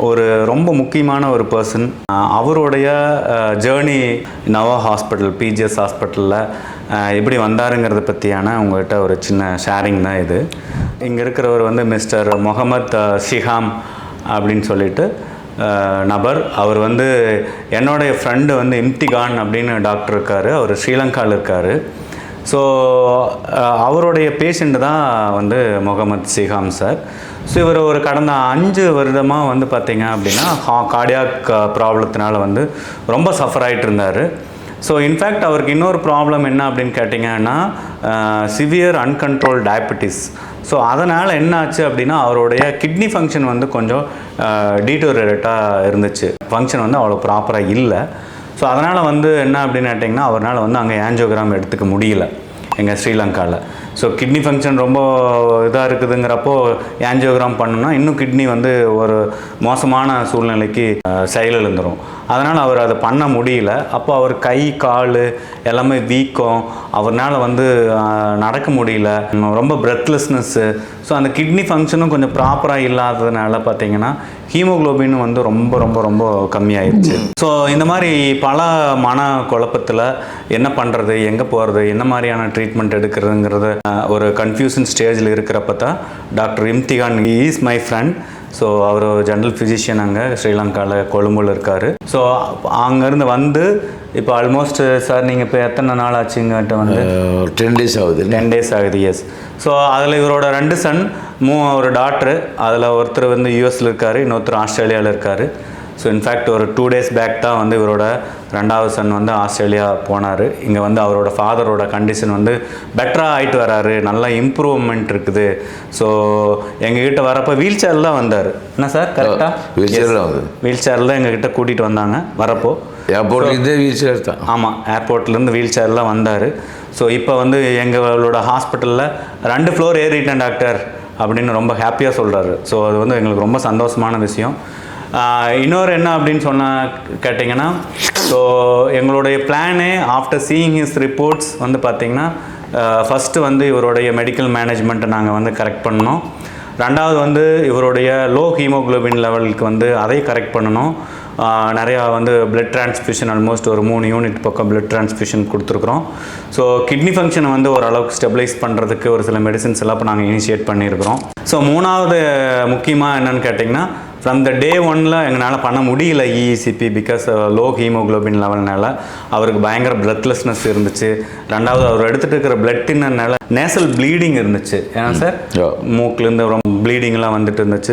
ஒரு ரொம்ப முக்கியமான ஒரு பர்சன். அவருடைய ஜேர்னி நவா ஹாஸ்பிட்டல், பிஜிஎஸ் ஹாஸ்பிட்டலில் எப்படி வந்தாருங்கிறத பற்றியான உங்கள்கிட்ட ஒரு சின்ன ஷேரிங் தான் இது. இங்கே இருக்கிறவர் வந்து மிஸ்டர் முகமது ஷிஹாம் அப்படின்னு சொல்லிட்டு நபர். அவர் வந்து என்னுடைய ஃப்ரெண்டு வந்து இம்திகான் அப்படின்னு டாக்டர் இருக்கார். அவர் ஸ்ரீலங்காவில் இருக்கார். ஸோ அவருடைய பேஷண்ட்டு தான் வந்து முகமது ஷிஹாம் சார். ஸோ இவர் ஒரு கடந்த 5 வருடமாக வந்து பார்த்திங்க அப்படின்னா கார்டியாக் ப்ராப்ளத்தினால வந்து ரொம்ப சஃபர் ஆகிட்டு இருந்தார். ஸோ இன்ஃபேக்ட் அவருக்கு இன்னொரு ப்ராப்ளம் என்ன அப்படின்னு கேட்டிங்கன்னா சிவியர் அன்கண்ட்ரோல் டயபெட்டிஸ். ஸோ அதனால் என்ன ஆச்சு அப்படின்னா அவருடைய கிட்னி ஃபங்க்ஷன் வந்து கொஞ்சம் டீட்டோரேட்டாக இருந்துச்சு. ஃபங்க்ஷன் வந்து அவ்வளோ ப்ராப்பராக இல்லை. ஸோ அதனால் வந்து என்ன அப்படின்னு கேட்டிங்கன்னா அவரால் வந்து அங்கே ஆஞ்சியோகிராம் எடுத்துக்க முடியல எங்கள் ஸ்ரீலங்காவில். ஸோ கிட்னி ஃபங்க்ஷன் ரொம்ப இதாக இருக்குதுங்கிறப்போ ஆஞ்சியோகிராம் பண்ணோம்னா இன்னும் கிட்னி வந்து ஒரு மோசமான சூழ்நிலைக்கு செயலிழந்துடும். அதனால் அவர் அதை பண்ண முடியல. அப்போ அவர் கை கால் எல்லாமே வீக்கம், அவரால் வந்து நடக்க முடியல, ரொம்ப பிரெத்லெஸ்னஸ்ஸு. ஸோ அந்த கிட்னி ஃபங்க்ஷனும் கொஞ்சம் ப்ராப்பராக இல்லாததுனால பார்த்திங்கன்னா ஹீமோக்ளோபின் வந்து ரொம்ப ரொம்ப ரொம்ப கம்மியாயிடுச்சு. ஸோ இந்த மாதிரி பல மன குழப்பத்தில் என்ன பண்ணுறது, எங்கே போகிறது, என்ன மாதிரியான ட்ரீட்மெண்ட் எடுக்கிறதுங்கிறது ஒரு கன்ஃபியூஷன் ஸ்டேஜில் இருக்கிறப்ப தான் doctor Imtikhan is my friend. So அவர் ஜென்ரல் ஃபிசிஷியன் அங்கே ஸ்ரீலங்காவில் கொழும்புல இருக்கார். ஸோ அங்கேருந்து வந்து இப்போ ஆல்மோஸ்ட் சார் நீங்கள் இப்போ எத்தனை நாள் ஆச்சுங்கிட்ட வந்து 10 days ஆகுது. 10 days ஆகுது. எஸ். ஸோ அதில் இவரோட 2 சன், ஒரு டாக்டரு. அதில் ஒருத்தர் வந்து யூஎஸில் இருக்கார், இன்னொருத்தர் ஆஸ்திரேலியாவில் இருக்கார். ஸோ இன்ஃபேக்ட் ஒரு 2 days பேக் தான் வந்து இவரோட 2வது சன் வந்து ஆஸ்திரேலியா போனார். இங்கே வந்து அவரோட ஃபாதரோட கண்டிஷன் வந்து பெட்டராக ஆகிட்டு வராரு, நல்லா இம்ப்ரூவ்மெண்ட் இருக்குது. ஸோ எங்ககிட்ட வரப்போ வீல் சேரில் தான் வந்தார். என்ன சார் கரெக்டாக? வீல் சேரில் எங்ககிட்ட கூட்டிகிட்டு வந்தாங்க. வரப்போ ஏர்போர்ட்லேருந்தே வீல் சேர் தான். ஆமாம், ஏர்போர்ட்லேருந்து வீல் சேரில் வந்தார். ஸோ இப்போ வந்து எங்களோட ஹாஸ்பிட்டலில் 2 floor ஏறிட்டேன் டாக்டர் அப்படின்னு ரொம்ப ஹாப்பியாக சொல்கிறாரு. ஸோ அது வந்து எங்களுக்கு ரொம்ப சந்தோஷமான விஷயம். இன்னொரு என்ன அப்படின்னு கேட்டிங்கன்னா, ஸோ எங்களுடைய பிளானே ஆஃப்டர் சீயிங் ஹிஸ் ரிப்போர்ட்ஸ் வந்து பார்த்திங்கன்னா ஃபஸ்ட்டு வந்து இவருடைய மெடிக்கல் மேனேஜ்மெண்ட்டை நாங்கள் வந்து கரெக்ட் பண்ணோம். 2வது வந்து இவருடைய லோ ஹீமோக்ளோபின் லெவலுக்கு வந்து அதை கரெக்ட் பண்ணணும். நிறையா வந்து பிளட் டிரான்ஸ்ஃபியூஷன் ஆல்மோஸ்ட் ஒரு 3 யூனிட் பக்கம் பிளட் டிரான்ஸ்ஃபியூஷன் கொடுத்துருக்குறோம். ஸோ கிட்னி ஃபங்க்ஷனை வந்து ஓரளவுக்கு ஸ்டெபிலைஸ் பண்ணுறதுக்கு ஒரு சில மெடிசின்ஸ் எல்லாம் இப்போ நாங்கள் இனிஷியேட் பண்ணியிருக்கிறோம். ஸோ 3வது முக்கியமாக என்னென்னு கேட்டிங்கன்னா, ஃப்ரம் த டே 1ல் எங்களால் பண்ண முடியல இஇசிபி பிகாஸ் லோ ஹீமோக்ளோபின் லெவல்னால அவருக்கு பயங்கர பிரெத்லெஸ்னஸ் இருந்துச்சு. 2வது அவர் எடுத்துகிட்டு இருக்கிற பிளட்டினால நேசல் ப்ளீடிங் இருந்துச்சு. ஏன்னா சார் மூக்குலேருந்து ரொம்ப ப்ளீடிங்லாம் வந்துட்டு இருந்துச்சு.